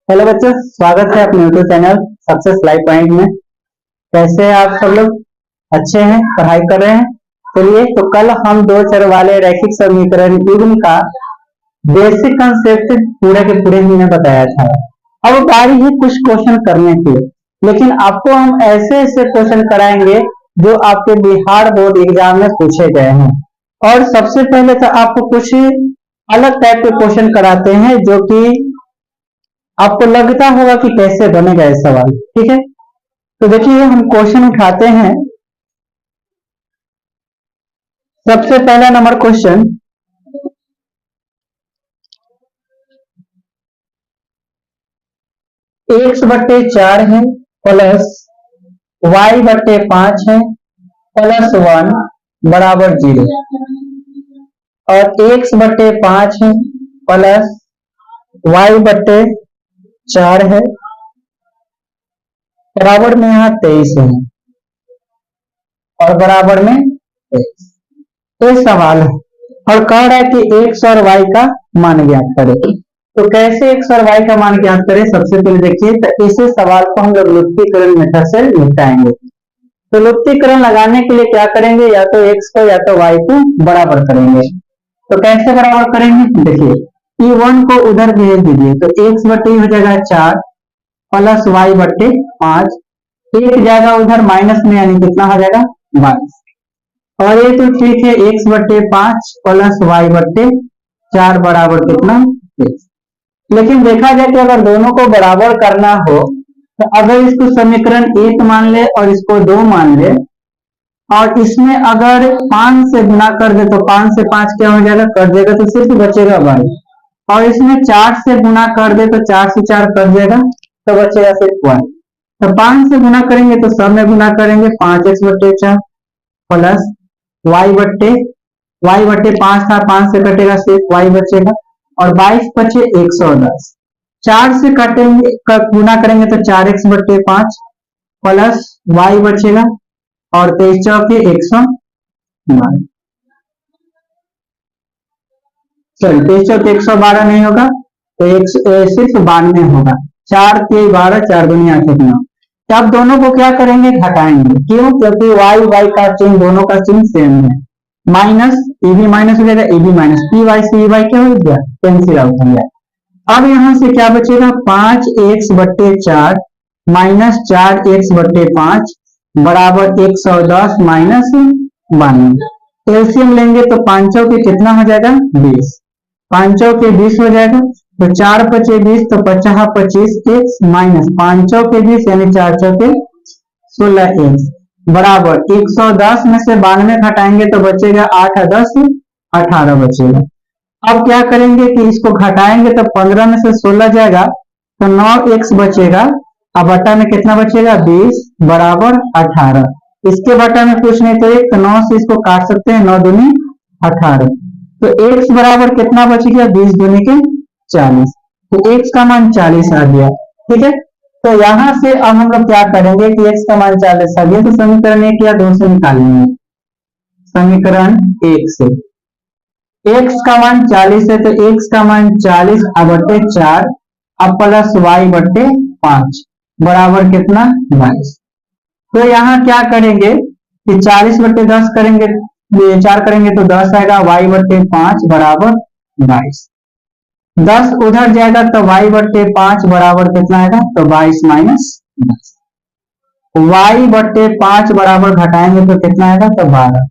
Hello बच्चों, स्वागत है अपने YouTube channel success life point में। कैसे हैं आप सब लोग? अच्छे हैं? पढ़ाई कर रहे हैं? चलिए, तो कल हम दो चर वाले रैखिक समीकरण युग्म का बेसिक कंसेप्ट पूरे के पूरे हमने बताया था। अब बारी है कुछ क्वेश्चन करने की, लेकिन आपको हम ऐसे ऐसे क्वेश्चन कराएंगे जो आपके बिहार बोर्ड एग्जाम में पूछे गए हैं। और सबसे पहले तो आपको कुछ अलग टाइप के क्वेश्चन कराते हैं जो कि आपको लगता होगा कि कैसे बनेगा ये सवाल। ठीक है, तो देखिए हम क्वेश्चन उठाते हैं। सबसे पहला नंबर क्वेश्चन, एक्स बट्टे 4 है प्लस वाई बट्टे 5 है प्लस 1 बराबर 0, और एक्स बट्टे 5 है प्लस वाई बट्टे 4 है बराबर में यहाँ 23 है और बराबर में 23। ये सवाल है और कह रहा है कि एक्स और वाई का मान ज्ञात करें। तो कैसे एक्स और वाई का मान ज्ञात करें? सबसे पहले देखिए, तो इस सवाल को हम लोग लुप्तीकरण मेथड से निपटाएंगे। तो लुप्तीकरण लगाने के लिए क्या करेंगे? या तो एक्स को या तो वाई को बराबर करेंगे। तो कैसे बराबर करेंगे? देखिए, E1 को उधर भेज दीजिए तो एक्स बट्टे हो जाएगा 4 प्लस वाई बट्टे 5, एक जाएगा उधर माइनस में, यानी कितना हो जाएगा 22। और ये तो ठीक है, एक्स बट्टे 5 प्लस वाई बट्टे 4 बराबर कितना 6। लेकिन देखा जाए कि अगर दोनों को बराबर करना हो तो अगर इसको समीकरण 1 मान ले और इसको 2 मान ले, और इसमें अगर 5 से गुना कर दे तो 5 से 5 क्या हो जाएगा? कर देगा तो सिर्फ बचेगा वाई। और इसमें 4 से गुना कर दे तो 4 से 4 कर देगा तो बचेगा सिर्फ वाई। तो 5 से गुना करेंगे तो सब में गुना करेंगे, 5x बट्टे 4 प्लस वाई बट्टे 5 था, 5 से कटेगा सिर्फ वाई बचेगा, और 22 बचे 110। 4 से कटेंगे गुना करेंगे तो 4x बट्टे 5 प्लस वाई बचेगा, और 23 चौके 112। चलो 23 चौके 112 नहीं होगा तो सिर्फ 92 होगा। 4 3 12, 4 दुनिया कितना। तो अब दोनों को क्या करेंगे? घटाएंगे। क्यों? क्योंकि वाई वाई का चिन्ह दोनों का चिन्ह सेम है। माइनस ए बी माइनस हो जाएगा, A B minus P Y C Y क्या हो गया? कैंसिल आउट हो गया। अब यहां से क्या बचेगा? 5x बट्टे 4 माइनस 4x बट्टे 5 बराबर 110 माइनस 92। एलसीएम लेंगे तो पांचों के कितना हो जाएगा? 20। पांचों के 20 हो जाएगा, तो 4 पचे 20, तो 50 25 एक्स माइनस पांचों के 20 यानी 4 चौके 16 एक्स बराबर 110 में से 92 घटाएंगे तो बचेगा 8 और 10 18 बचेगा। अब क्या करेंगे कि इसको घटाएंगे तो 15 में से 16 जाएगा तो 9x बचेगा। अब बटा में कितना बचेगा? 20 बराबर 18। इसके बटा में कुछ नहीं तो एक, तो 9 से इसको काट सकते हैं, 9 दूनी 18। तो x बराबर कितना बच गया? 20 दूनी के 40। तो x का मान 40 आ गया। ठीक है, तो यहां से अब हम लोग क्या करेंगे कि x का मान 40 आ गया तो समीकरण 1 या 2 से निकालेंगे। समीकरण 1 से x का मान 40 है तो x का मान 40 बट्टे 4 अब प्लस वाई बट्टे 5 बराबर कितना? 22। तो यहाँ क्या करेंगे कि 40 बट्टे 10 करेंगे, ये 4 करेंगे तो 10 आएगा, वाई बट्टे 5 बराबर 22। 10 उधर जाएगा तो वाई बट्टे 5 बराबर कितना आएगा? तो 22 माइनस 10। वाई बट्टे 5 बराबर घटाएंगे तो कितना आएगा? तो 12।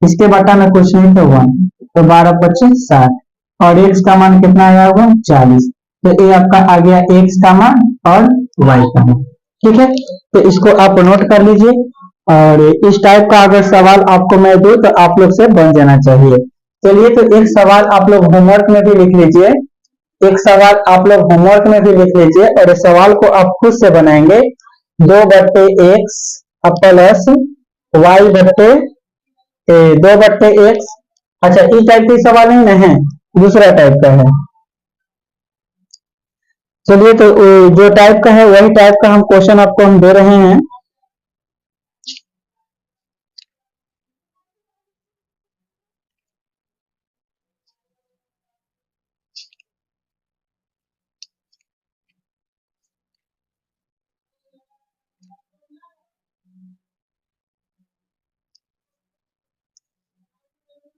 इसके बटा में कुछ नहीं तो 1, तो 12 25 60, और x का मान कितना आया होगा? 40। तो ये आपका आ गया x का मान और y का मान। ठीक है, तो इसको आप नोट कर लीजिए। और इस टाइप का अगर सवाल आपको मैं दूं तो आप लोग से बन जाना चाहिए। चलिए, तो एक सवाल आप लोग होमवर्क में भी लिख लीजिए। एक सवाल आप लोग होमवर्क में भी लिख लीजिए और इस सवाल को आप खुद से बनाएंगे। 2 बट्टे एक्स प्लस वाई बट्टे 2 बट्टे एक्स। अच्छा, इस टाइप का सवाल नहीं ना है, दूसरा टाइप का है। चलिए, तो जो टाइप का है वही टाइप का हम क्वेश्चन आपको हम दे रहे हैं।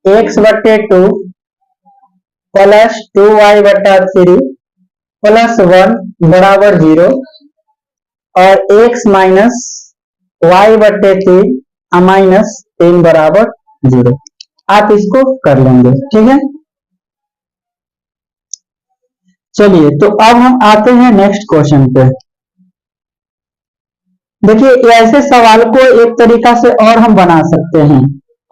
एक्स बटे 2 प्लस 2y बटा 3 प्लस 1 बराबर 0 और x माइनस वाई बटे 3 माइनस 3 बराबर 0। आप इसको कर लेंगे, ठीक है। चलिए तो अब हम आते हैं नेक्स्ट क्वेश्चन पे। देखिए ऐसे सवाल को एक तरीका से और हम बना सकते हैं,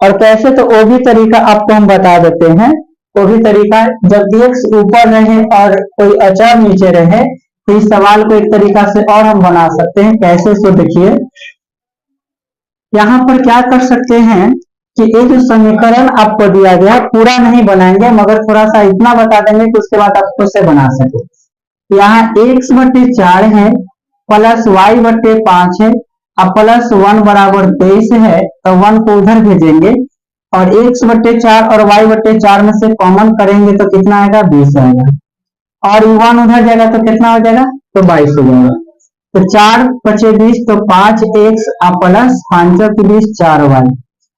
और कैसे तो वो भी तरीका आपको हम बता देते हैं। वो भी तरीका जब x ऊपर रहे और कोई अचर नीचे रहे तो इस सवाल को एक तरीका से और हम बना सकते हैं। कैसे, सो देखिए यहाँ पर क्या कर सकते हैं कि ये जो समीकरण आपको दिया गया पूरा नहीं बनाएंगे, मगर थोड़ा सा इतना बता देंगे कि उसके बाद आप खुद से बना सके। यहाँ x बटे 4 है प्लस y बटे 5 है, अब प्लस 1 बराबर 23 है तो 1 को उधर भेजेंगे और x बटे 4 और y बटे 4 में से कॉमन करेंगे तो कितना आएगा, 20 आएगा, और 1 उधर जाएगा तो कितना हो जाएगा, तो 22 हो जाएगा। तो 4 बचे 20 तो 5x प्लस 5 की 20 4y।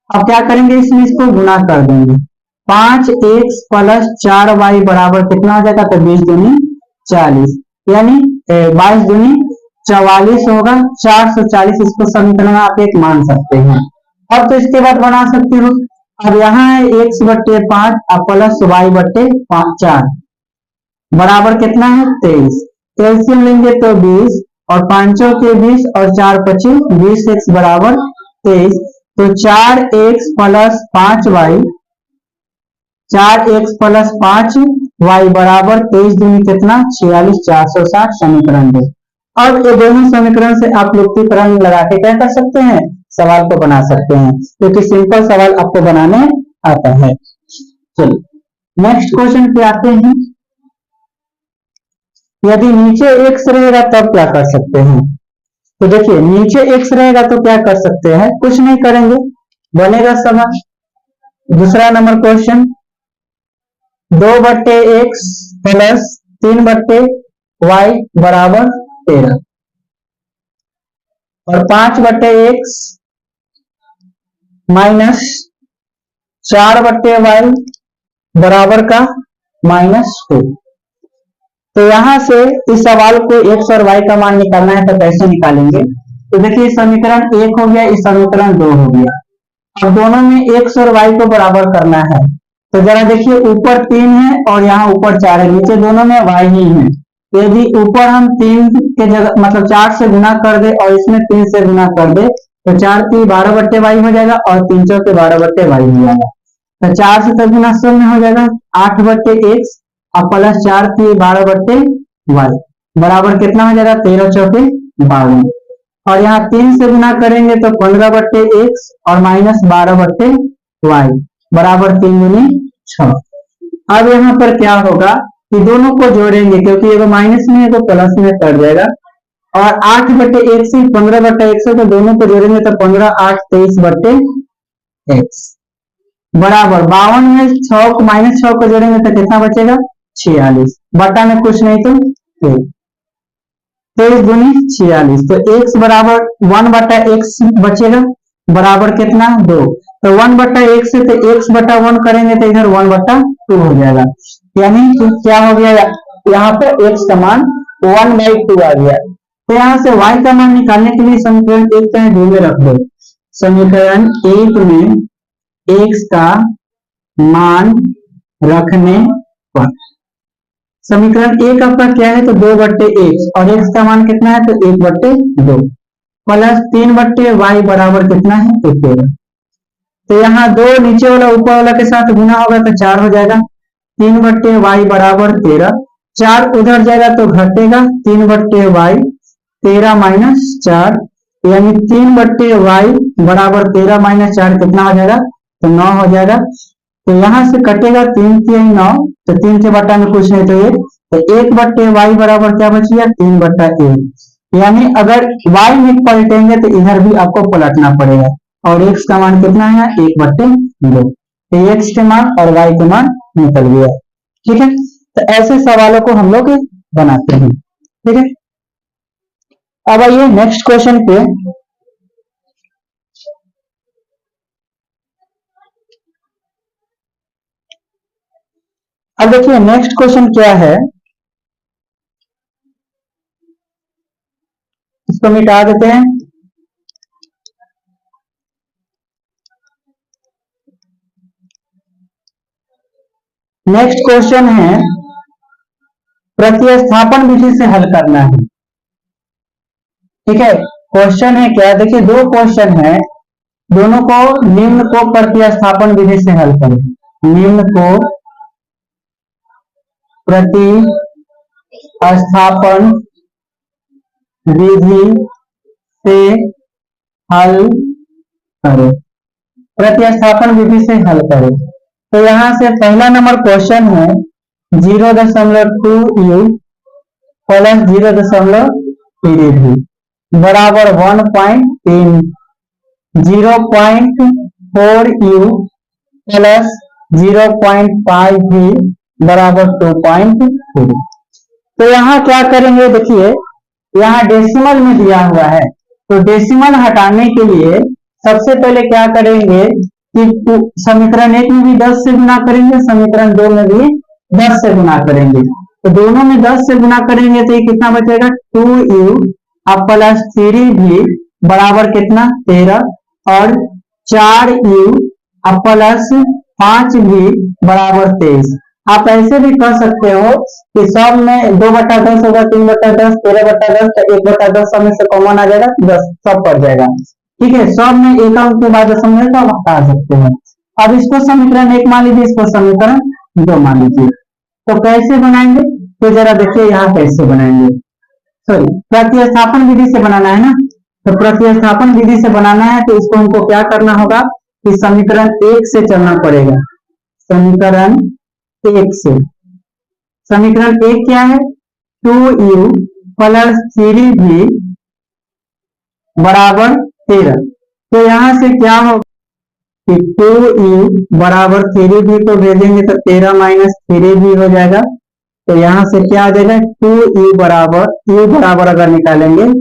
अब क्या करेंगे, इसमें इसको गुना कर देंगे, 5x प्लस 4y बराबर कितना हो जाएगा, तो 20 दूनी 40, यानी 22 दूनी 44 होगा। 440 इसको समीकरण आप एक मान सकते हैं। अब तो इसके बाद बना सकते हो, अब यहाँ है x बट्टे 5 प्लस y बट्टे 4 बराबर कितना है, 23। एलसीएम लेंगे तो 20 और 5 के 20 और 4 25, 20x बराबर 23। तो 4x plus 5y, 4x plus 5y बराबर 23 दूनी कितना, 46, 460 समीकरण दो। अब ये दोनों समीकरण से आप लुप्तीकरण लगा के क्या कर सकते हैं, सवाल को बना सकते हैं, क्योंकि सिंपल सवाल आपको बनाने आता है। चलिए नेक्स्ट क्वेश्चन पे आते हैं। यदि नीचे x रहेगा तब क्या कर सकते हैं, तो देखिए नीचे x रहेगा तो क्या कर सकते हैं, कुछ नहीं करेंगे, बनेगा सवाल। दूसरा नंबर क्वेश्चन, 2 बट्टे एक्स प्लस 3 बट्टे वाई बराबर 13 और 5 बट्टे एक्स माइनस 4 बट्टे वाई बराबर का -2। तो यहां से इस सवाल को एक्स और वाई का मान निकालना है तो कैसे निकालेंगे, तो देखिए समीकरण 1 हो गया, इस समीकरण 2 हो गया। अब दोनों में एक्स और वाई को बराबर करना है, तो जरा देखिए ऊपर 3 है और यहाँ ऊपर 4 है, नीचे दोनों में वाई ही है। यदि ऊपर हम 3 के जगह मतलब 4 से गुना कर दे और इसमें 3 से गुना कर दे तो 4 3 12 बट्टे वाई हो जाएगा और 3 चौके 12 बट्टे वाई हो जाएगा। तो 4 से तब गुना सब में हो जाएगा 8 बट्टे एक्स और प्लस 4 3 12 बट्टे वाई बराबर कितना हो जाएगा, 13 चौके 52। और यहाँ 3 से गुना करेंगे तो 15 बट्टे एक्स और माइनस 12 बट्टे वाई बराबर 3 दूनी 6। अब यहाँ पर क्या होगा कि दोनों को जोड़ेंगे, क्योंकि एगो माइनस में है तो प्लस में कट जाएगा, और 8 बट्टे एक्स से 15 बट्टे एक्स है तो दोनों को जोड़ेंगे तो 15 8 23 बट्टे एक्स बराबर 52 में 6 को -6 को जोड़ेंगे तो कितना बचेगा, 46, बटा में कुछ नहीं तो 23 दूनी 46। तो x बराबर 1 बटा एक्स बचेगा बराबर कितना 2। तो 1 बटा एक्स से तो x बटा 1 करेंगे तो इधर 1 बटा 2 हो जाएगा, यानी कि क्या हो गया, यहाँ पे x का मान 1/2 आ गया। तो यहाँ से y का मान निकालने के लिए समीकरण 1 चाहे 2 में रख दो। समीकरण 1 में x का मान रखने पर समीकरण 1 आपका क्या है, तो 2 बट्टे एक्स और x का मान कितना है, तो 1 बट्टे 2 प्लस 3 बट्टे वाई बराबर कितना है, 13। तो यहाँ 2 नीचे वाला ऊपर वाला के साथ गुना होगा तो 4 हो जाएगा, 3 बट्टे वाई बराबर 13, 4 उधर जाएगा तो घटेगा, 3 बट्टे वाई 13 माइनस 4, यानी 3 बट्टे वाई बराबर 13 माइनस 4 कितना हो जाएगा, तो 9 हो जाएगा। तो यहाँ से कटेगा 3 3 9, तो 3 से बटा में कुछ नहीं तो 1, तो 1 बट्टे वाई बराबर क्या बच गया, 3 बट्टा 1। यानी अगर वाई में पलटेंगे तो इधर भी आपको पलटना पड़ेगा, और एक्स का मान कितना है, 1 बट्टे 2। तो एक्स के मान और वाई के मान निकल गया, ठीक है। तो ऐसे सवालों को हम लोग बनाते हैं, ठीक है। अब आइए नेक्स्ट क्वेश्चन पे। अब देखिए नेक्स्ट क्वेश्चन क्या है, इसको मिटा देते हैं। नेक्स्ट क्वेश्चन है प्रतिस्थापन विधि से हल करना है। ठीक है, क्वेश्चन है क्या, देखिए दो क्वेश्चन है, दोनों को निम्न को प्रतिस्थापन विधि से हल करें। निम्न को प्रतिस्थापन विधि से हल करें, प्रतिस्थापन विधि से हल करें। तो यहां से पहला नंबर क्वेश्चन है 0.2u प्लस 0.3v बराबर 1.3, 0.4u प्लस 0.5v बराबर 2.3। तो यहाँ क्या करेंगे, देखिए यहाँ डेसिमल में दिया हुआ है, तो डेसिमल हटाने के लिए सबसे पहले क्या करेंगे कि समीकरण 1 में भी 10 से गुना करेंगे, समीकरण 2 में भी 10 से गुना करेंगे। तो दोनों में 10 से गुना करेंगे तो ये कितना बचेगा 2u प्लस 3v बराबर कितना 13, और 4u प्लस 5v बराबर 23। आप ऐसे भी कर सकते हो कि सब में 2/10 होगा, 3/10, 13/10, 1/10 सब में से कॉमन आ जाएगा, 10 सब पड़ जाएगा। ठीक है, सब में एक अंक के बाद समझे तो हटा सकते हैं। अब इसको समीकरण 1 मान लीजिए, इसको समीकरण 2 मान लीजिए। तो कैसे बनाएंगे, तो जरा देखिए यहाँ कैसे बनाएंगे, सॉरी प्रतिस्थापन विधि से बनाना है ना। तो प्रतिस्थापन विधि से बनाना है तो इसको हमको क्या करना होगा कि समीकरण 1 से चलना पड़ेगा। समीकरण 1 से, समीकरण 1 क्या है 2u प्लस 3v बराबर 13। तो यहां से क्या होगा कि 2u बराबर 3v को भेजेंगे तो 13 माइनस 3v हो जाएगा। तो यहां से क्या आ जाएगा 2u बराबर, u बराबर अगर निकालेंगे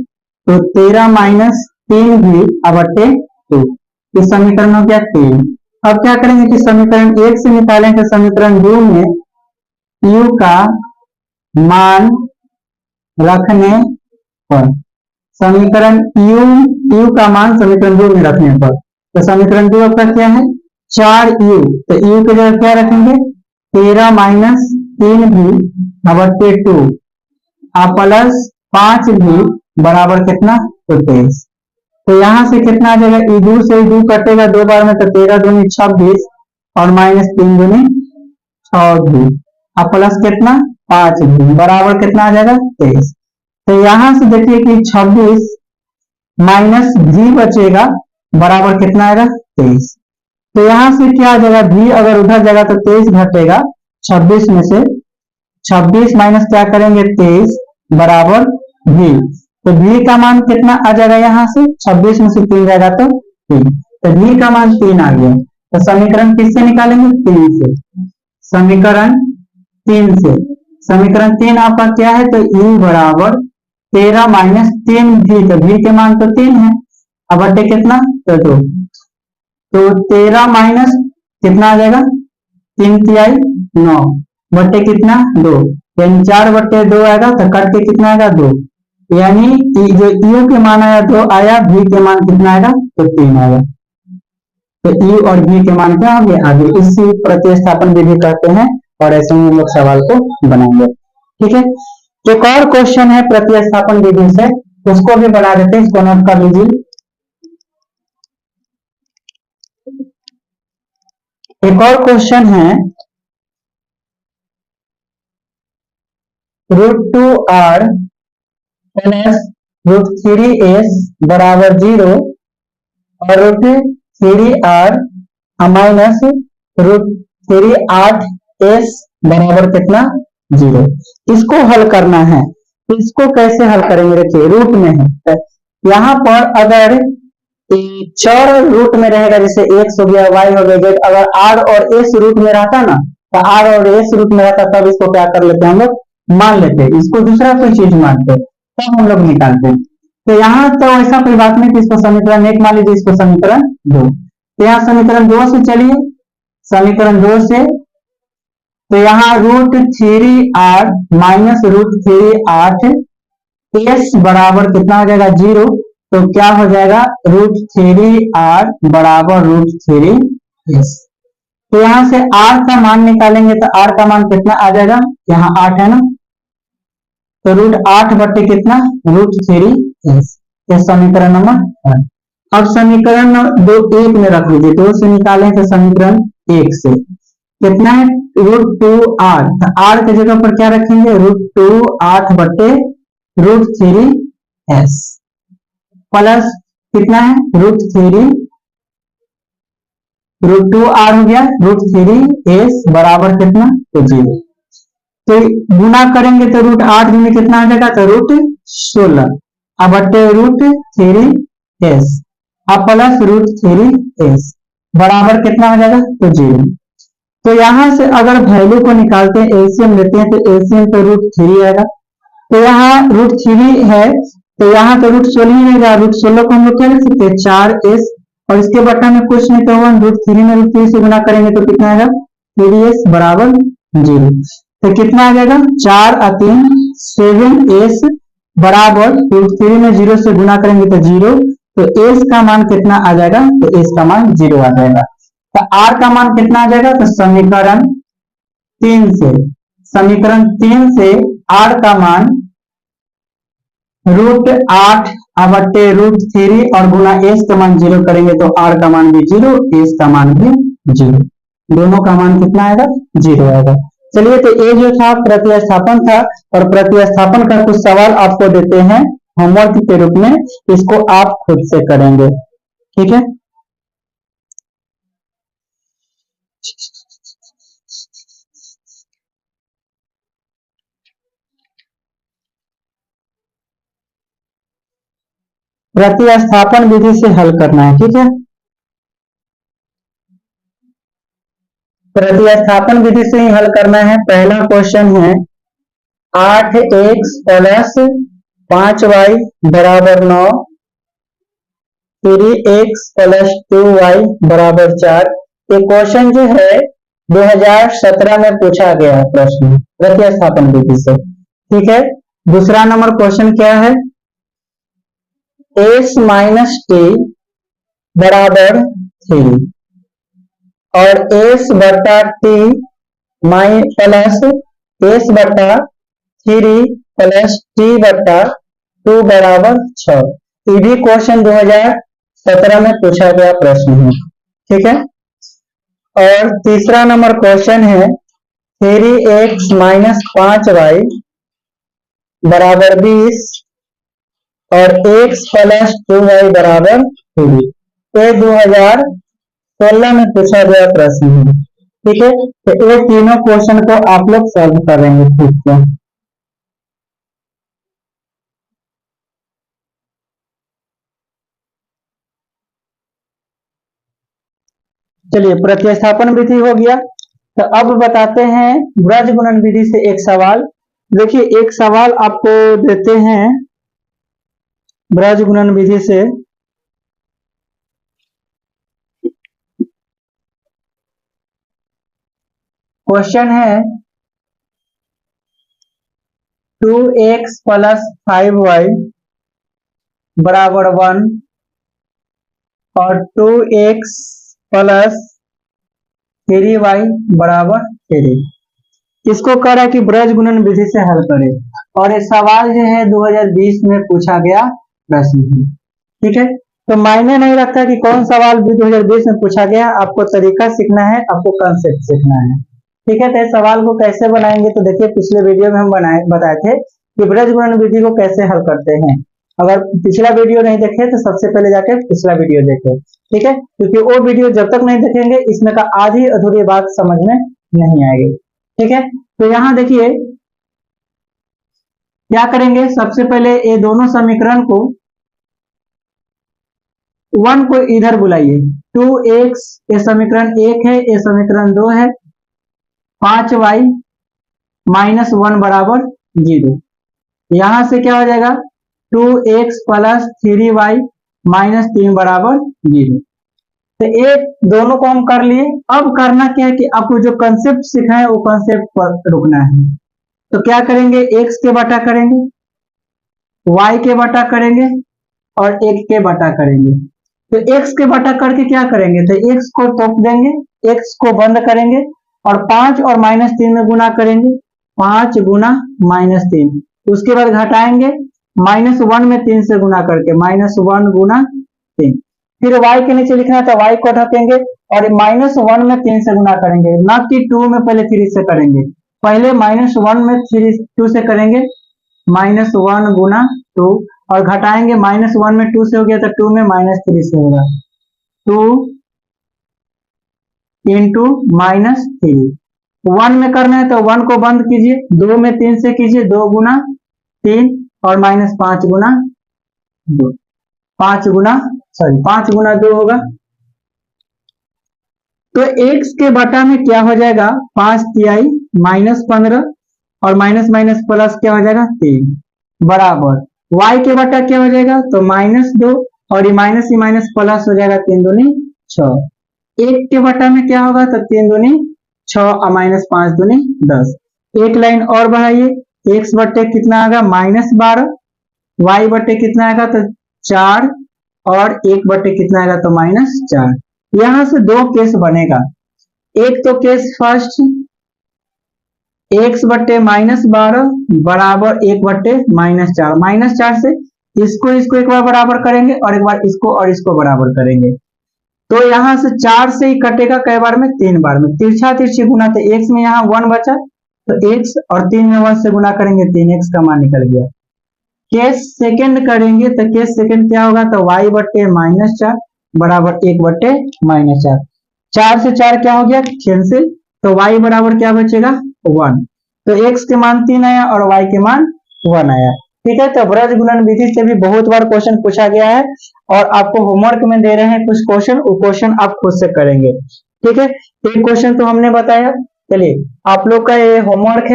तो 13 माइनस 3v बटे 2, इस समीकरण में क्या 3। अब क्या करेंगे कि समीकरण 1 से निकालें तो समीकरण 2 में u का मान रखने पर, समीकरण u का मान समीकरण 2 में रखने पर, तो समीकरण 2 आपका क्या है 4u, तो u की जगह क्या रखेंगे 13 माइनस 3v बटे 2 प्लस 5v बराबर कितना 23। तो यहां से कितना आ जाएगा, दो से दो कटेगा 2 बार में, तो 13 दूनी 26 और माइनस 3 दूनी 6v प्लस कितना 5v बराबर कितना आ जाएगा 23। तो यहां से देखिए कि 26 माइनस v बचेगा बराबर कितना आएगा 23। तो यहां से क्या आ जाएगा v अगर उधर जाएगा तो 23 घटेगा 26 में से, 26 माइनस क्या करेंगे 23 बराबर v। तो v का मान कितना आ जाएगा, यहाँ से 26 में से 3 जाएगा तो 3, तो v का मान 3 आ गया। तो समीकरण किससे निकालेंगे 3 से, समीकरण 3 से, समीकरण 3 आपका क्या है तो u बराबर 13 माइनस 3v, तो v के मान तो 3 है, अब बटे कितना तो 2, तो 13 माइनस कितना आ जाएगा 3 तिहाई 9 बटे कितना 2, यानी 4 बटे 2 आएगा, तो कट के कितना आएगा 2, यानी जो u के मान आया 2 आया, v के मान कितना आएगा तो 3 आएगा। तो u और v के मान क्या होंगे आगे, इसी प्रतिस्थापन विधि कहते हैं, और ऐसे में हम लोग सवाल को बनाएंगे। ठीक है, एक और क्वेश्चन है प्रतिस्थापन विधि से, उसको भी बना देते हैं, इसको नोट कर लीजिए। एक और क्वेश्चन है √2r प्लस √3s बराबर 0 और √3r माइनस √3/8s बराबर कितना 0। इसको हल करना है, तो इसको कैसे हल करेंगे, देखिए रूट में है, यहाँ पर अगर चर रूट में रहेगा, जैसे x हो गया y हो गया z, अगर r और s रूट में रहता ना, तो r और s रूट में रहता तब इसको क्या कर लेते हैं हम लोग मान लेते हैं, इसको दूसरा कोई चीज मानते तब हम लोग निकालते हैं। तो यहाँ तो ऐसा कोई बात नहीं कि इसको समीकरण 1 मान लीजिए, इसको समीकरण 2। तो यहाँ समीकरण 2 से चलिए, समीकरण 2 से तो यहाँ √3r माइनस √3 8 एस बराबर कितना हो जाएगा 0। तो क्या हो जाएगा √3r बराबर √3s। तो यहां से r का मान निकालेंगे तो r का मान कितना आ जाएगा, यहाँ 8 है ना, तो √8 बटे कितना √3s। ये समीकरण नंबर 1। अब समीकरण दो एक में रख लीजिए, दो से निकालें तो समीकरण एक से कितना है √2r, तो r की जगह पर क्या रखेंगे √2 8 बटे √3s प्लस कितना है √2r हो गया √3s बराबर कितना तो 0। तो गुना करेंगे तो √8 में कितना आ जाएगा तो √16 अब बटे √3s अब प्लस √3s बराबर कितना हो जाएगा तो 0। तो यहां से अगर वैल्यू को निकालते हैं एलसीएम लेते हैं तो एलसीएम पे √3 आएगा। तो यहाँ √3 है तो यहाँ तो √16 ही रहेगा, √16 को हम लोग क्या लिख सकते हैं 4s और इसके बटा में कुछ नहीं तो √3 में √3 से गुना करेंगे तो कितना आएगा 3s बराबर 0। तो कितना आ जाएगा 4 और 3 7s बराबर √3 में 0 से गुना करेंगे तो 0। तो s का मान कितना आ जाएगा तो s का मान 0 आ जाएगा। तो r का मान कितना आ जाएगा तो समीकरण 3 से r का मान √8 बटे √3 और गुना s का मान 0 करेंगे तो r का मान भी 0 s का मान भी 0, दोनों का मान कितना आएगा 0 आएगा। चलिए तो ये जो था प्रतिस्थापन था और प्रतिस्थापन का कुछ सवाल आपको देते हैं होमवर्क के रूप में, इसको आप खुद से करेंगे, ठीक है। प्रतिस्थापन विधि से हल करना है, ठीक है। प्रतिस्थापन विधि से ही हल करना है। पहला क्वेश्चन है 8x प्लस 5y बराबर 9 3x प्लस 2y बराबर 4। ये क्वेश्चन जो है 2017 में पूछा गया है प्रश्न प्रतिस्थापन विधि से, ठीक है। दूसरा नंबर क्वेश्चन क्या है s माइनस टी बराबर 3 और s बटा टी प्लस s बटा 3 प्लस टी बटा 2 बराबर 6। ये भी क्वेश्चन 2017 में पूछा गया प्रश्न है, ठीक है। और तीसरा नंबर क्वेश्चन है 3x माइनस 5y बराबर 20 और x प्लस 2y बराबर 3। ये 2016 में पूछा गया प्रश्न है, ठीक है। तो ये तीनों क्वेश्चन को आप लोग सॉल्व करेंगे खुद से। चलिए प्रतिस्थापन विधि हो गया, तो अब बताते हैं ब्रज गुणन विधि से एक सवाल। देखिए एक सवाल आपको देते हैं ब्रज गुणन विधि से, क्वेश्चन है 2x प्लस 5y बराबर 1 और 2x प्लस 3y बराबर 3। इसको कह रहा है कि ब्रज गुणन विधि से हल करें और ये सवाल जो है 2020 में पूछा गया प्रश्न है, ठीक है। तो मायने नहीं रखता कि कौन सवाल 2020 में पूछा गया, आपको तरीका सीखना है, आपको कंसेप्ट सीखना है, ठीक है। तो सवाल को कैसे बनाएंगे तो देखिए पिछले वीडियो में हम बताए थे कि ब्रज गुणन विधि को कैसे हल करते हैं। अगर पिछला वीडियो नहीं देखे तो सबसे पहले जाके पिछला वीडियो देखें, ठीक है, क्योंकि वो वीडियो जब तक नहीं देखेंगे इसमें का आधी अधूरी बात समझ में नहीं आएगी, ठीक है। तो यहाँ देखिए क्या करेंगे, सबसे पहले ये दोनों समीकरण को 1 को इधर बुलाइए, 2x ये समीकरण 1 है, ये समीकरण 2 है, 5y माइनस 1 बराबर 0। यहां से क्या हो जाएगा 2x प्लस 3y माइनस 3 बराबर 0। तो एक दोनों को हम कर लिए। अब करना क्या है कि आपको जो कंसेप्ट सीखा है वो कंसेप्ट पर रुकना है। तो क्या करेंगे, एक्स के बटा करेंगे, वाई के बटा करेंगे और एक के बटा करेंगे। तो एक्स के बटा करके क्या करेंगे, तो एक्स को तोप देंगे, एक्स को बंद करेंगे और 5 और -3 में गुना करेंगे, 5 गुना -3। उसके बाद घटाएंगे, -1 में 3 से गुना करके, -1 गुना 3। फिर y के नीचे लिखना है तो y को ढकेंगे और -1 में 3 से गुना करेंगे, ना कि 2 में पहले 3 से करेंगे। पहले -1 में 2 से करेंगे, -1 गुना 2 और घटाएंगे, -1 में 2 से हो गया तो 2 में -3 से होगा, 2 इंटू -3। 1 में करना है तो 1 को बंद कीजिए, 2 में 3 से कीजिए, 2 गुना 3 और -5 गुना 2, 5 गुना 2 होगा। तो x के बटा में क्या हो जाएगा, 5 तिहाई -15 और माइनस माइनस प्लस क्या हो जाएगा 3 बराबर y के बटा क्या हो जाएगा, तो -2 और ये माइनस प्लस हो जाएगा, 3 दूनी 6। 1 के बटा में क्या होगा, तो 3 दूनी 6 और -5 दूनी 10। एक लाइन और बढ़ाइए, x बटे कितना आएगा -12, y बटे कितना आएगा तो 4 और 1 बटे कितना आएगा तो -4। यहां से दो केस बनेगा, एक तो केस फर्स्ट x बटे -12 बराबर 1 बटे -4, -4 से इसको एक बार बराबर करेंगे और एक बार इसको और इसको बराबर करेंगे। तो यहां से 4 से ही कटेगा कई बार में, 3 बार में, तिरछा तिरछी गुना, तो x में यहाँ 1 बचा तो x और 3 में 1 से गुना करेंगे, 3x का मान निकल गया। केस सेकंड करेंगे तो केस सेकंड क्या होगा, तो y बटे -4 बराबर 1 बटे -4, 4 से 4 क्या हो गया कैंसिल, तो y बराबर क्या बचेगा 1। तो x के मान 3 आया और y के मान 1 आया। ठीक है, तो ब्रज गुणन विधि से भी बहुत बार क्वेश्चन पूछा गया है और आपको होमवर्क में दे रहे हैं कुछ क्वेश्चन, वो क्वेश्चन आप खुद से करेंगे। ठीक है, एक क्वेश्चन तो हमने बताया। चलिए आप लोग का ये होमवर्क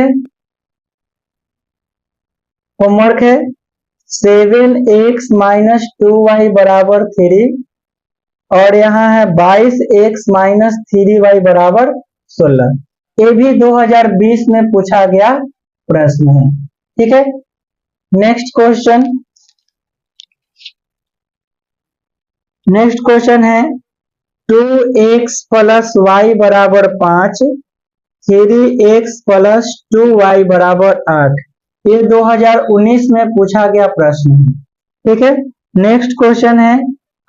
है, 7x - 2y बराबर 3 और यहाँ है 22x - 3y बराबर 16। ये भी 2020 में पूछा गया प्रश्न है। ठीक है, नेक्स्ट क्वेश्चन है 2x + y बराबर 5, 3x + 2y बराबर 8। ये 2019 में पूछा गया प्रश्न है। ठीक है, नेक्स्ट क्वेश्चन है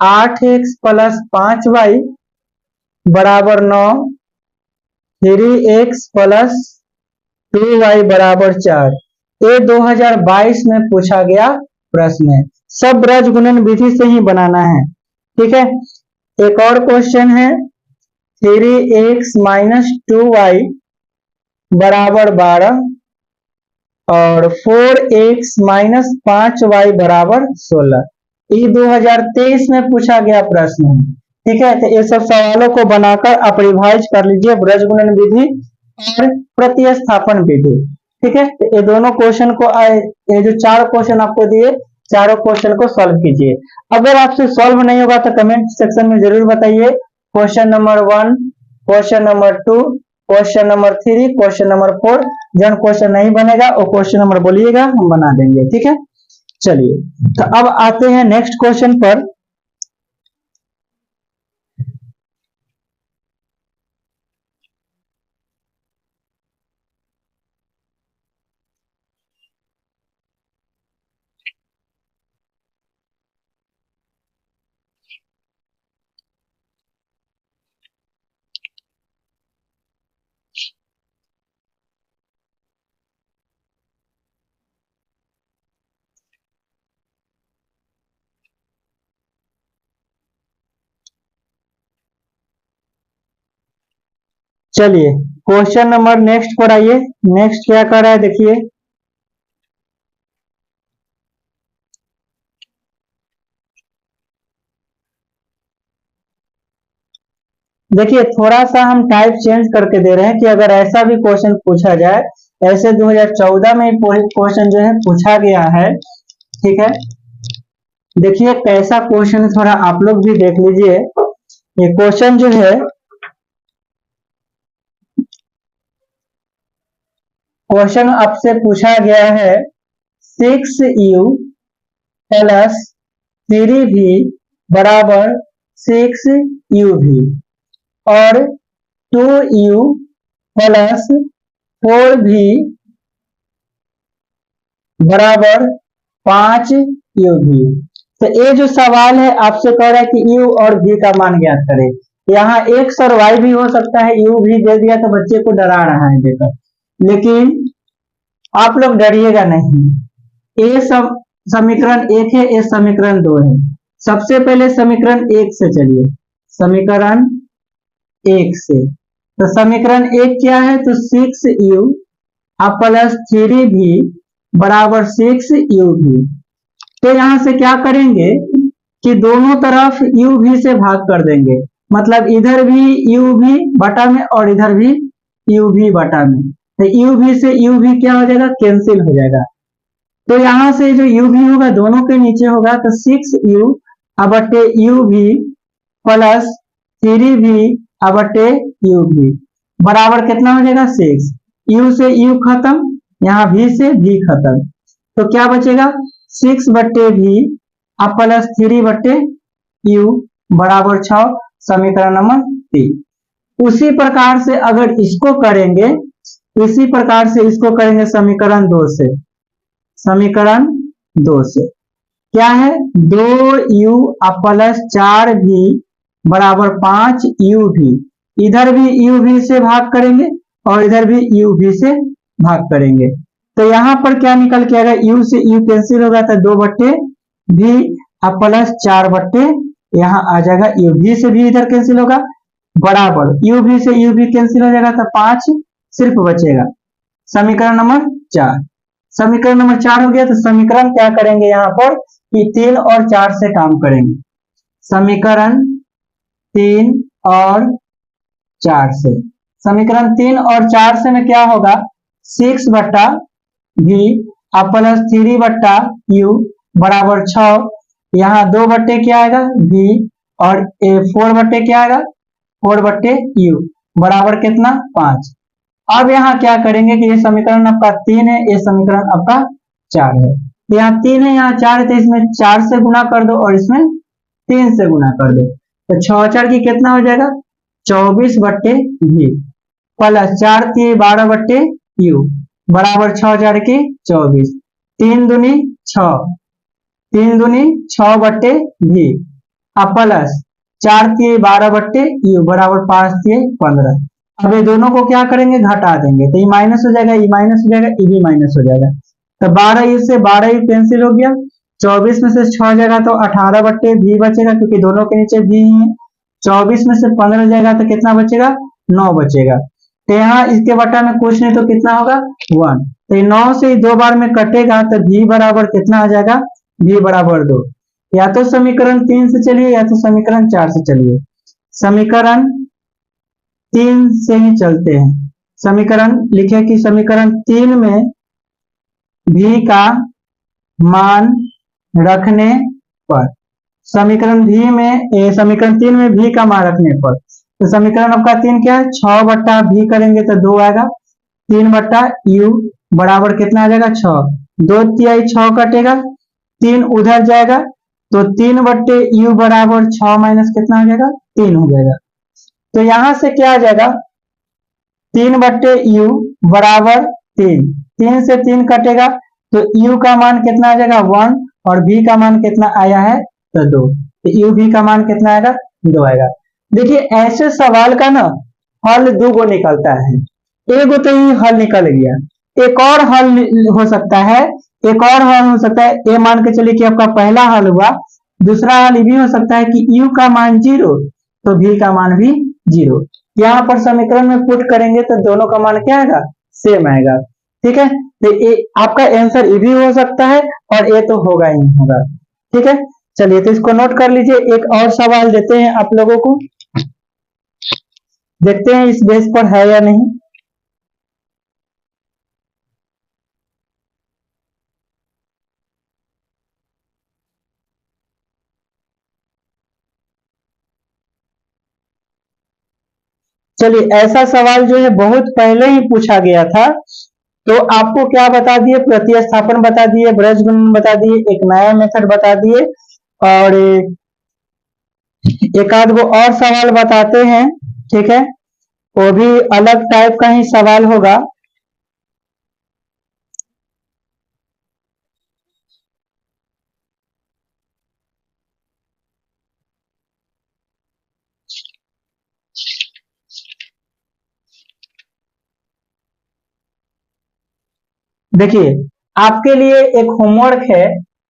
8x + 5y बराबर 9, 3x + 2y बराबर 4। ये 2022 में पूछा गया प्रश्न है। सब ब्रज गुणन विधि से ही बनाना है। ठीक है, एक और क्वेश्चन है 3x - 2y बराबर 12 और 4x - 5y बराबर 16। ये 2023 में पूछा गया प्रश्न है। ठीक है, तो ये सब सवालों को बनाकर आप रिवाइज कर लीजिए, ब्रज गुणन विधि और प्रतिस्थापन विधि। ठीक है, तो ये दोनों क्वेश्चन को ये जो 4 क्वेश्चन आपको दिए, चारों क्वेश्चन को सॉल्व कीजिए। अगर आपसे सॉल्व नहीं होगा तो कमेंट सेक्शन में जरूर बताइए। Question number 1, question number 2, question number 3, question number 4। जन क्वेश्चन नहीं बनेगा वो क्वेश्चन नंबर बोलिएगा, हम बना देंगे। ठीक है, चलिए तो अब आते हैं नेक्स्ट क्वेश्चन पर। चलिए क्वेश्चन नंबर नेक्स्ट पर आइए। नेक्स्ट क्या कर रहा है देखिए, देखिए थोड़ा सा हम टाइप चेंज करके दे रहे हैं कि अगर ऐसा भी क्वेश्चन पूछा जाए, ऐसे 2014 में क्वेश्चन जो है पूछा गया है। ठीक है, देखिए कैसा क्वेश्चन है, थोड़ा आप लोग भी देख लीजिए। ये क्वेश्चन जो है, क्वेश्चन आपसे पूछा गया है 6u प्लस 3v बराबर 6uv और 2u प्लस 4v बराबर 5uv। तो ये जो सवाल है आपसे कह रहा है कि u और v का मान ज्ञात करें। यहाँ x और y भी हो सकता है, u भी दे दिया तो बच्चे को डरा रहा है देकर, लेकिन आप लोग डरिएगा नहीं। ये सब समीकरण एक है, ये समीकरण दो है। सबसे पहले समीकरण एक से चलिए, समीकरण एक से। तो समीकरण एक क्या है, तो 6u प्लस 3v बराबर 6uv। तो यहां से क्या करेंगे कि दोनों तरफ uv से भाग कर देंगे, मतलब इधर भी uv बटा में और इधर भी uv बटा में। तो uv से uv क्या हो जाएगा, कैंसिल हो जाएगा। तो यहां से जो uv होगा दोनों के नीचे होगा, तो 6u बटे uv प्लस 3v बटे uv बराबर कितना हो जाएगा 6। u से u खत्म, यहाँ v से v खत्म, तो क्या बचेगा 6 बटे v प्लस 3 बटे u बराबर 6, समीकरण नंबर 3। उसी प्रकार से अगर इसको करेंगे, इसी प्रकार से इसको करेंगे समीकरण 2 से। समीकरण 2 से क्या है, 2u प्लस 4v बराबर 5uv। इधर भी uv से भाग करेंगे और इधर भी uv से भाग करेंगे, तो यहां पर क्या निकल के आएगा, u से u कैंसिल होगा तो 2 बट्टे v प्लस 4 बट्टे यहाँ आ जाएगा uv से भी इधर कैंसिल होगा, बराबर uv से uv कैंसिल हो जाएगा तो 5 सिर्फ बचेगा, समीकरण नंबर 4। समीकरण नंबर 4 हो गया, तो समीकरण क्या करेंगे यहाँ पर कि 3 और 4 से काम करेंगे। समीकरण 3 और 4 से, समीकरण 3 और 4 से में क्या होगा, 6 बट्टा v प्लस 3 बट्टा u बराबर 6। यहाँ 2 बट्टे क्या आएगा v और 4 बट्टे क्या आएगा 4 बट्टे u बराबर कितना 5। अब यहाँ क्या करेंगे कि ये समीकरण आपका 3 है, ये समीकरण आपका 4 है। यहाँ 3 है, यहाँ 4 है, तो इसमें 4 से गुना कर दो और इसमें 3 से गुना कर दो, तो 6 4 की कितना हो जाएगा 24 बट्टे v प्लस 4 3 12 बट्टे u बराबर 6 4 की 24, 3 दूनी 6, 3 दूनी 6 बट्टे v प्लस 4 3 12 बट्टे u बराबर 5 3 15। अब ये दोनों को क्या करेंगे, घटा देंगे, तो ये माइनस हो जाएगा, ये माइनस हो जाएगा, ये भी माइनस हो जाएगा, तो 12 से 12 कैंसिल हो गया, 24 में से 6 जाएगा तो 18 बट्टे v बचेगा, क्योंकि दोनों के नीचे v ही है। 24 में से 15 जाएगा तो कितना बचेगा 9 बचेगा, तो यहाँ इसके बटा में कुछ नहीं तो कितना होगा 1, तो 9 से 2 बार में कटेगा तो v बराबर कितना आ जाएगा, v बराबर 2। या तो समीकरण 3 से चलिए या तो समीकरण 4 से चलिए। समीकरण 3 से ही चलते हैं। समीकरण लिखे कि समीकरण 3 में v का मान रखने पर, समीकरण v में समीकरण 3 में v का मान रखने पर, तो समीकरण आपका 3 क्या है 6 बट्टा v करेंगे तो 2 आएगा, 3 बट्टा u बराबर कितना आ जाएगा 6, 2 तिहाई 6 कटेगा, 3 उधर जाएगा, तो 3 बट्टे u बराबर 6 माइनस कितना हो जाएगा 3 हो जाएगा। तो यहां से क्या आ जाएगा 3 बट्टे u बराबर 3, 3 से 3 कटेगा तो u का मान कितना आ जाएगा 1 और v का मान कितना आया है तो 2, तो u v का मान कितना आएगा 2 आएगा। देखिए ऐसे सवाल का ना हल दो गो निकलता है, एक तो ही हल निकल गया, एक और हल हो सकता है, एक और हल हो सकता है, ये मान के चलिए कि आपका पहला हल हुआ। दूसरा हल ये भी हो सकता है कि u का मान 0 तो v का मान भी 0, यहाँ पर समीकरण में पुट करेंगे तो दोनों का मान क्या आएगा सेम आएगा। ठीक है, तो ये आपका आंसर ये भी हो सकता है और ये तो होगा ही होगा। ठीक है, चलिए तो इसको नोट कर लीजिए। एक और सवाल देते हैं आप लोगों को, देखते हैं इस बेस पर है या नहीं। चलिए, ऐसा सवाल जो है बहुत पहले ही पूछा गया था, तो आपको क्या बता दिए, प्रतिस्थापन बता दिए, ब्रजगुणन बता दिए, एक नया मेथड बता दिए, और एक आध वो और सवाल बताते हैं, ठीक है, वो भी अलग टाइप का ही सवाल होगा। देखिए, आपके लिए एक होमवर्क है,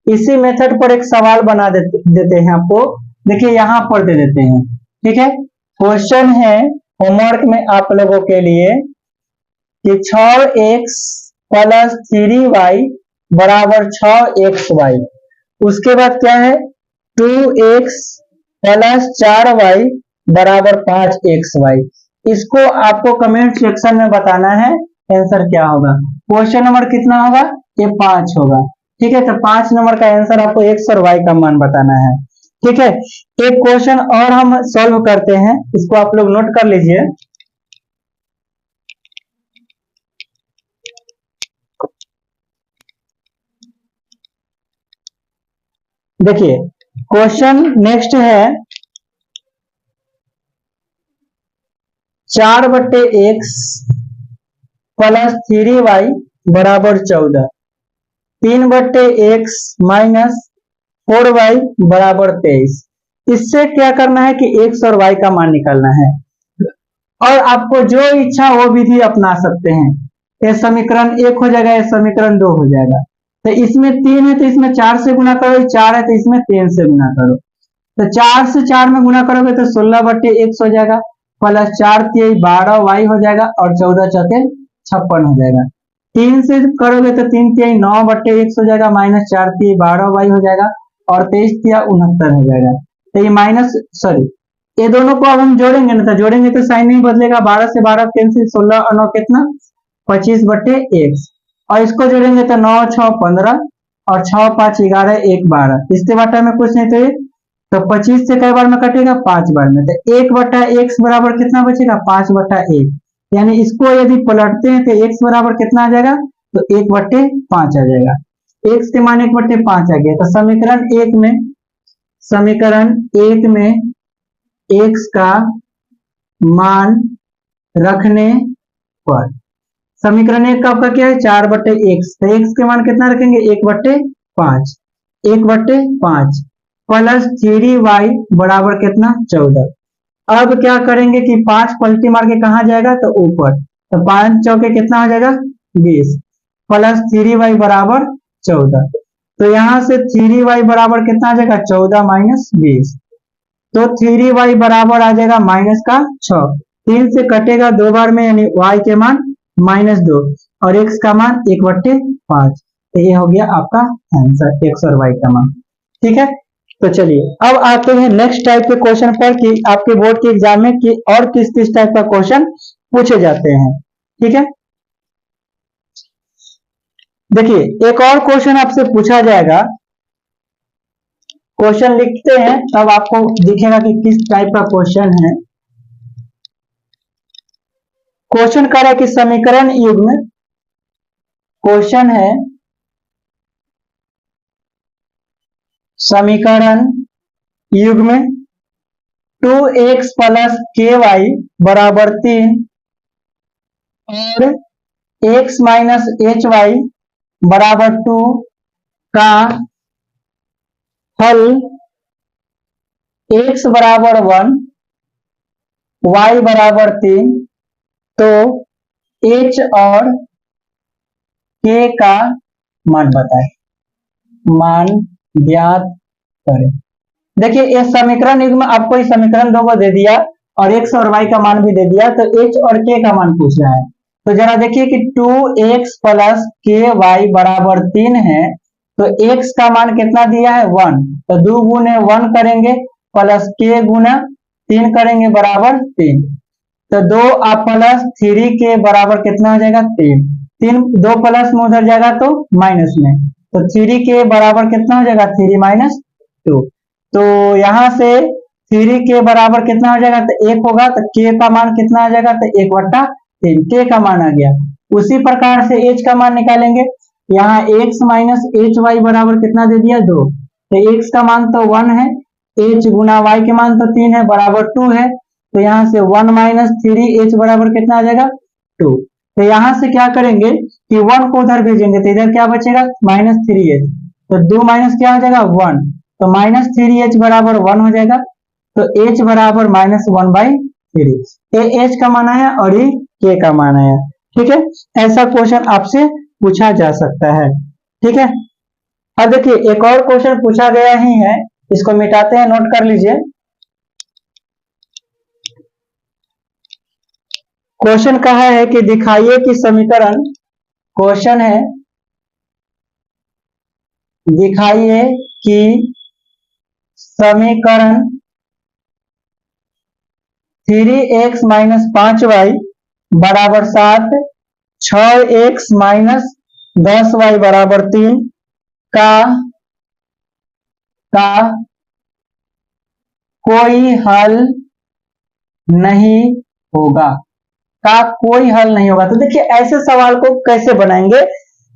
इसी मेथड पर एक सवाल बना देते हैं आपको। देखिए, यहाँ पर दे देते हैं, ठीक है। क्वेश्चन है होमवर्क में आप लोगों के लिए कि 6x प्लस 3y बराबर 6xy। उसके बाद क्या है, 2x प्लस 4y बराबर 5xy। इसको आपको कमेंट सेक्शन में बताना है आंसर क्या होगा। क्वेश्चन नंबर कितना होगा, ये 5 होगा, ठीक है। तो 5 नंबर का आंसर आपको x और y का मान बताना है, ठीक है। एक क्वेश्चन और हम सॉल्व करते हैं, इसको आप लोग नोट कर लीजिए। देखिए, क्वेश्चन नेक्स्ट है 4/x प्लस 3y बराबर 14, 3/x माइनस 4y बराबर 23। इससे क्या करना है कि x और y का मान निकालना है, और आपको जो इच्छा वो विधि अपना सकते हैं। ये समीकरण 1 हो जाएगा, ये समीकरण 2 हो जाएगा। तो इसमें 3 है तो इसमें 4 से गुना करो, 4 है तो इसमें 3 से गुना करो। तो 4 से 4 में गुना करोगे तो 16/x हो जाएगा, प्लस 4 3 12y हो जाएगा, और 14 चौके 56 हो जाएगा। 3 से करोगे तो 3 3 9/x हो जाएगा, माइनस 4 3 12y हो जाएगा, और 23 3 69 हो जाएगा। तो ये माइनस सॉरी, ये दोनों को अब हम जोड़ेंगे ना, तो जोड़ेंगे तो साइन नहीं बदलेगा, 12 से 12 कैंसिल, 16 और 9 कितना, 25/x, और इसको जोड़ेंगे तो 9 6 15, और 6 5 11 1 12, इसके बाटा में कुछ नहीं, तो 25 से कई बार में कटेगा, 5 बार में। तो 1/x बराबर कितना बचेगा, 5/1। यानी इसको यदि पलटते हैं तो x बराबर कितना आ जाएगा, तो 1/5 आ जाएगा। x के मान 1/5 आ गया। तो समीकरण एक में x का मान रखने पर, समीकरण एक का आपका क्या है, 4/x, तो x के मान कितना रखेंगे, 1/5, 1/5 प्लस 3y बराबर कितना, 14। अब क्या करेंगे कि 5 पलटी मार के कहा जाएगा, तो ऊपर, तो 5 चौके कितना हो जाएगा, 20, प्लस 3y बराबर 14। तो यहां से 3y बराबर कितना आ जाएगा, 14 माइनस 20, तो 3y बराबर आ जाएगा माइनस का 6। 3 से कटेगा 2 बार में, यानी y के मान -2, और x का मान 1/5। तो ये हो गया आपका आंसर, x और y का मान, ठीक है। तो चलिए अब आते हैं नेक्स्ट टाइप के क्वेश्चन पर कि आपके बोर्ड के एग्जाम में कि और किस किस टाइप का क्वेश्चन पूछे जाते हैं, ठीक है। देखिए, एक और क्वेश्चन आपसे पूछा जाएगा, क्वेश्चन लिखते हैं तब आपको दिखेगा कि किस टाइप का क्वेश्चन है। क्वेश्चन कर रहा है कि समीकरण युग्म, क्वेश्चन है समीकरण युग्म 2x प्लस ky बराबर 3 और x माइनस hy बराबर 2 का हल x बराबर 1 y बराबर 3, तो h और k का मान बताएं, मान ज्ञात करें। देखिए, ये समीकरण युग्म आपको इस समीकरण 2 को दे दिया और x और y का मान भी दे दिया, तो h और k का मान पूछ रहा है। तो जरा देखिए कि 2x प्लस ky बराबर 3 है, तो x का मान कितना दिया है, 1, तो 2 गुने 1 करेंगे, प्लस k गुना 3 करेंगे बराबर 3, तो 2 आप प्लस 3 के बराबर कितना हो जाएगा, 3, 2 प्लस में उधर जाएगा तो माइनस में, तो 3 के बराबर कितना हो जाएगा, 3 - 2। तो यहां से 3 के बराबर कितना हो जाएगा, तो 1 होगा, तो k का मान कितना आ जाएगा, तो 1/3 k का मान आ गया। उसी प्रकार से h का मान निकालेंगे। यहाँ x माइनस एच वाई बराबर कितना दे दिया, 2। तो x का मान तो 1 है, h गुना y के मान तो 3 है, बराबर 2 है। तो यहाँ से 1 माइनस 3h बराबर कितना आ जाएगा, 2। तो यहाँ से क्या करेंगे कि 1 को उधर भेजेंगे, तो इधर क्या बचेगा, -3h। तो 2 माइनस क्या हो जाएगा, 1। तो -3h बराबर 1 हो जाएगा। तो h बराबर -1/3। ये h का मान आया और ये k का मान आया। ठीक है, ऐसा क्वेश्चन आपसे पूछा जा सकता है। ठीक है, अब देखिए एक और क्वेश्चन पूछा गया ही है, इसको मिटाते हैं, नोट कर लीजिए। क्वेश्चन कहा है कि दिखाइए कि समीकरण, क्वेश्चन है दिखाइए कि समीकरण 3x माइनस 5y बराबर 7, 6x माइनस 10y बराबर 3 का कोई हल नहीं होगा, का कोई हल नहीं होगा। तो देखिए ऐसे सवाल को कैसे बनाएंगे,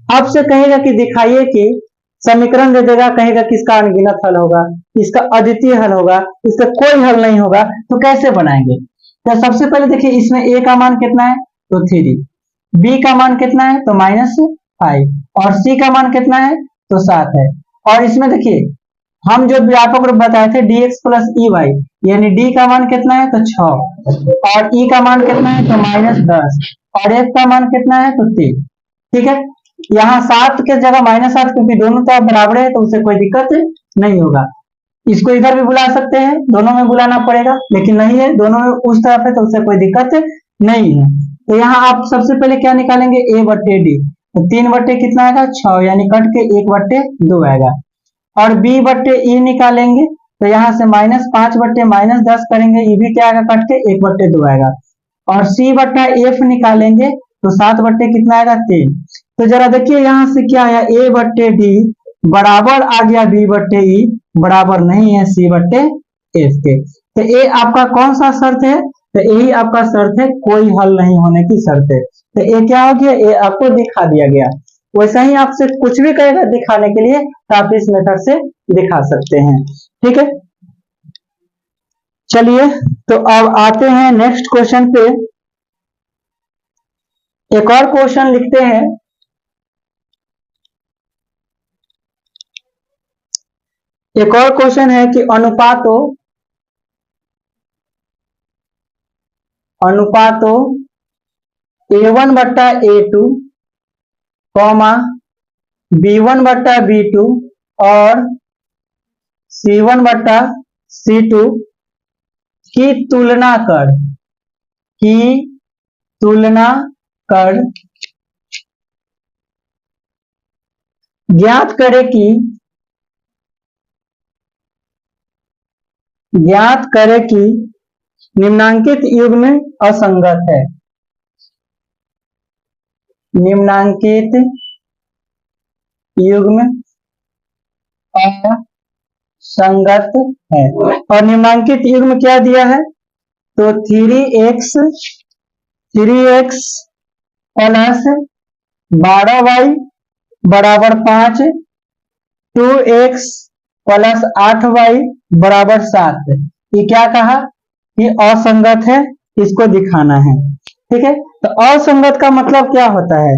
आपसे कहेगा कि दिखाइए कि समीकरण दे देगा, कहेगा कि इसका अनगिनत हल होगा, इसका अद्वितीय हल होगा, इसका कोई हल नहीं होगा, तो कैसे बनाएंगे। तो सबसे पहले देखिए इसमें a का मान कितना है, तो 3, b का मान कितना है, तो -5, और c का मान कितना है, तो 7 है। और इसमें देखिए हम जो व्यापक रूप बताए थे dx प्लस EY, यानी d का मान कितना है, तो 6, और e का मान कितना है, तो -10, और f का मान कितना है, तो 3। ठीक है, यहाँ 7 के जगह -7, क्योंकि दोनों तरफ बराबर है तो उसे कोई दिक्कत नहीं होगा। इसको इधर भी बुला सकते हैं, दोनों में बुलाना पड़ेगा, लेकिन नहीं है, दोनों में उस तरफ है तो उसे कोई दिक्कत नहीं है। तो यहाँ आप सबसे पहले क्या निकालेंगे, a/d, तो 3 कितना आएगा, 6, यानी कट के 1/2 आएगा। और b/e निकालेंगे, तो यहाँ से -5 बट्टे -10 करेंगे, ये भी क्या आएगा, कट के 1/2 आएगा। और c/f निकालेंगे, तो 7 बट्टे कितना आएगा, 3। तो जरा देखिए यहाँ से क्या आया, a/d बराबर आ गया b/e, बराबर नहीं है c/f के। तो ये आपका कौन सा शर्त है, तो यही आपका शर्त है, कोई हल नहीं होने की शर्त है। तो ये क्या हो गया, ये आपको दिखा दिया गया। वैसा ही आपसे कुछ भी कहेगा दिखाने के लिए, तो आप इस मेथड से दिखा सकते हैं। ठीक है, चलिए तो अब आते हैं नेक्स्ट क्वेश्चन पे। एक और क्वेश्चन लिखते हैं, एक और क्वेश्चन है कि अनुपातो a1/a2, b1/b2 और c1/c2 की तुलना कर ज्ञात करे कि निम्नांकित युग्म असंगत है। निम्नांकित युग्म असंगत है। और निम्नांकित युग्म क्या दिया है, तो 3x प्लस 12y बराबर 5, 2x प्लस 8y बराबर 7। ये क्या कहा कि असंगत है, इसको दिखाना है। ठीक है, तो असंगत का मतलब क्या होता है,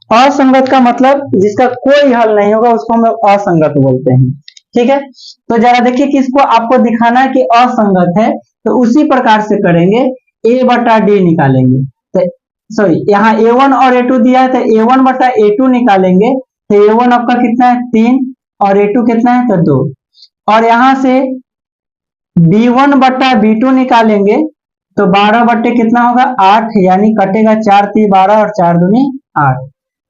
असंगत का मतलब जिसका कोई हल नहीं होगा उसको हम लोग असंगत बोलते हैं। ठीक है, तो जरा देखिए कि इसको आपको दिखाना है कि असंगत है, तो उसी प्रकार से करेंगे, a/d निकालेंगे। तो सॉरी, यहाँ a1 और a2 दिया है, तो a1/a2 निकालेंगे। तो a1 आपका कितना है, 3, और a2 कितना है, तो 2। और यहां से b1/b2 निकालेंगे, तो 12 बट्टे कितना होगा, 8, यानी कटेगा 4 3 12 और 4 दूनी 8।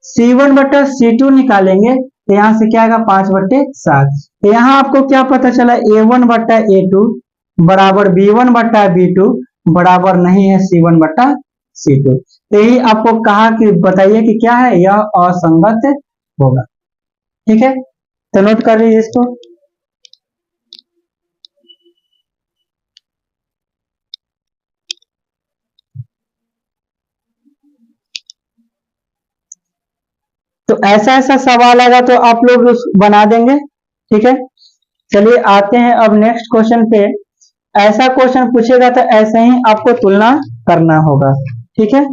c1/c2 निकालेंगे, तो यहाँ से क्या आएगा, 5/7। तो यहाँ आपको क्या पता चला, a1/a2 बराबर b1/b2 बराबर नहीं है c1/c2। तो यही आपको कहा कि बताइए कि क्या है, यह असंगत होगा। ठीक है, तो नोट कर लीजिए इसको। तो ऐसा ऐसा सवाल आएगा तो आप लोग उस बना देंगे। ठीक है, चलिए आते हैं अब नेक्स्ट क्वेश्चन पे। ऐसा क्वेश्चन पूछेगा तो ऐसे ही आपको तुलना करना होगा। ठीक है,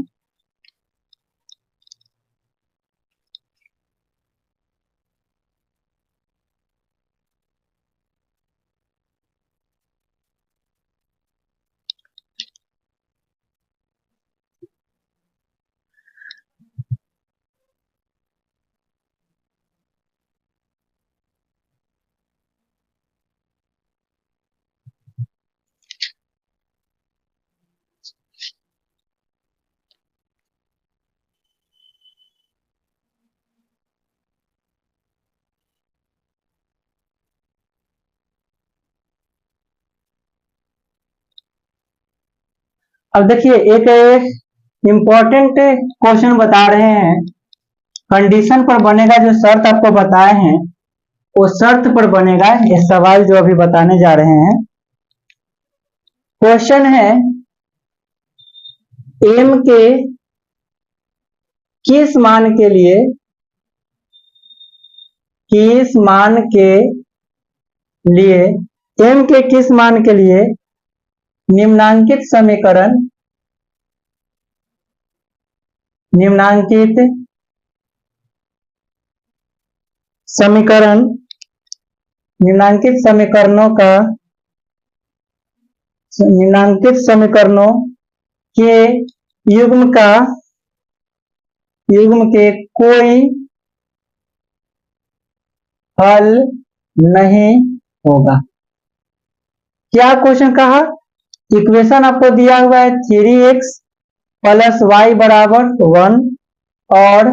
अब देखिए एक इम्पोर्टेंट क्वेश्चन बता रहे हैं। कंडीशन पर बनेगा, जो शर्त आपको बताए हैं वो शर्त पर बनेगा ये सवाल जो अभी बताने जा रहे हैं। क्वेश्चन है एम के किस मान के लिए एम के किस मान के लिए निम्नांकित समीकरणों के युग्म के कोई हल नहीं होगा। क्या क्वेश्चन कहा? इक्वेशन आपको दिया हुआ है 3x प्लस वाई बराबर 1 और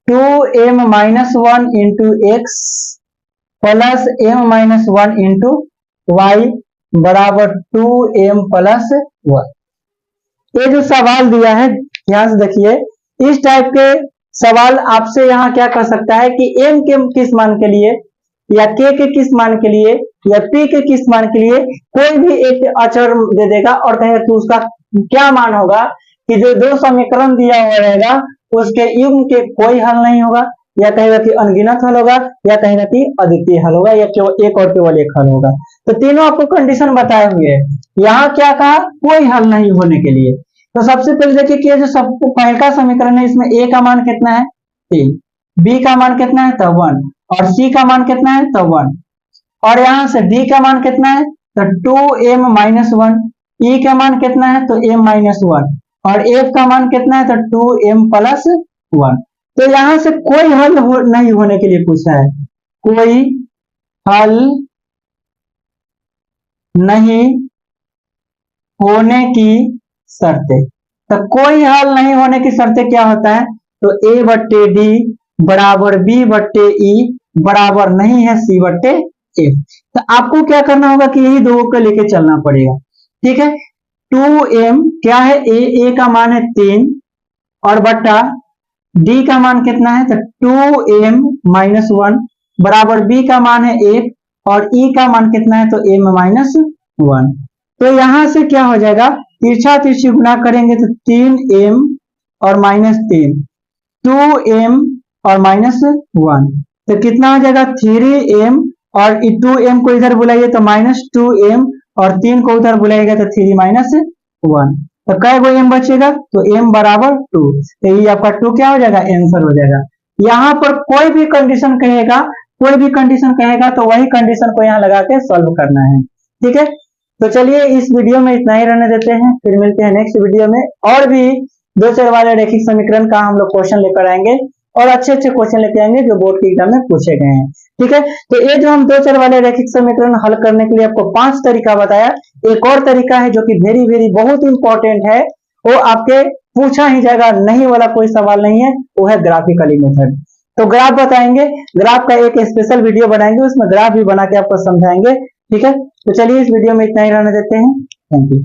2m minus 1 into X plus m minus 1 into Y बराबर 2m प्लस 1। ये जो सवाल दिया है ध्यान से देखिए, इस टाइप के सवाल आपसे यहाँ क्या कर सकता है कि m के किस मान के लिए या k के किस मान के लिए या p के किस मान के लिए कोई भी एक अचर दे देगा और कहेगा कि उसका क्या मान होगा कि जो दो समीकरण दिया हुआ रहेगा उसके युग्म के कोई हल नहीं होगा, या कहेगा कि अनगिनत हल होगा, या कहेगा कि अद्वितीय हल होगा, या केवल एक और केवल एक हल होगा। तो तीनों आपको कंडीशन बताए हुए हैं। यहाँ क्या कहा? कोई हल नहीं होने के लिए। तो सबसे पहले देखिए कि जो सब पहला समीकरण है इसमें a का मान कितना है 3, b का मान कितना है तो 1 और c का मान कितना है तो 1 और यहाँ से d का मान कितना है तो 2m माइनस 1, e का मान कितना है तो m माइनस 1 और f का मान कितना है तो 2m प्लस 1। तो यहाँ से कोई हल नहीं होने के लिए पूछा है, कोई हल नहीं होने की शर्तें। तो कोई हल नहीं होने की शर्तें क्या होता है तो a बट्टे डी बराबर b बट्टे ई बराबर नहीं है c बट्टे ए। तो आपको क्या करना होगा कि यही दो को लेके चलना पड़ेगा। ठीक है, 2m क्या है a का मान है 3 और बट्टा d का मान कितना है तो 2m माइनस 1 बराबर b का मान है 1 और e का मान कितना है तो m माइनस 1। तो यहां से क्या हो जाएगा, तिरछा तिरछी गुना करेंगे तो 3m और माइनस 3 2m और माइनस 1 तो कितना हो जाएगा 3m और 2m को इधर बुलाइए तो माइनस 2m और 3 को उधर बुलाइएगा तो 3 माइनस 1। तो कै गो m बचेगा तो m बराबर 2। तो ये आपका 2 क्या हो जाएगा आंसर हो जाएगा। यहाँ पर कोई भी कंडीशन कहेगा तो वही कंडीशन को यहाँ लगा के सॉल्व करना है। ठीक है, तो चलिए इस वीडियो में इतना ही रहने देते हैं, फिर मिलते हैं नेक्स्ट वीडियो में। और भी दो चर वाले रैखिक समीकरण का हम लोग क्वेश्चन लेकर आएंगे और अच्छे अच्छे क्वेश्चन लेके आएंगे जो बोर्ड के एग्जाम में पूछे गए हैं। ठीक है, तो ये जो हम दो चर वाले रैखिक समीकरण हल करने के लिए आपको 5 तरीका बताया, एक और तरीका है जो कि वेरी वेरी बहुत इंपॉर्टेंट है, वो आपके पूछा ही जाएगा, नहीं वाला कोई सवाल नहीं है, वो है ग्राफिकली मेथड। तो ग्राफ बताएंगे, ग्राफ का एक स्पेशल वीडियो बनाएंगे, उसमें ग्राफ भी बना के आपको समझाएंगे। ठीक है, तो चलिए इस वीडियो में इतना ही रहने देते हैं। Thank you.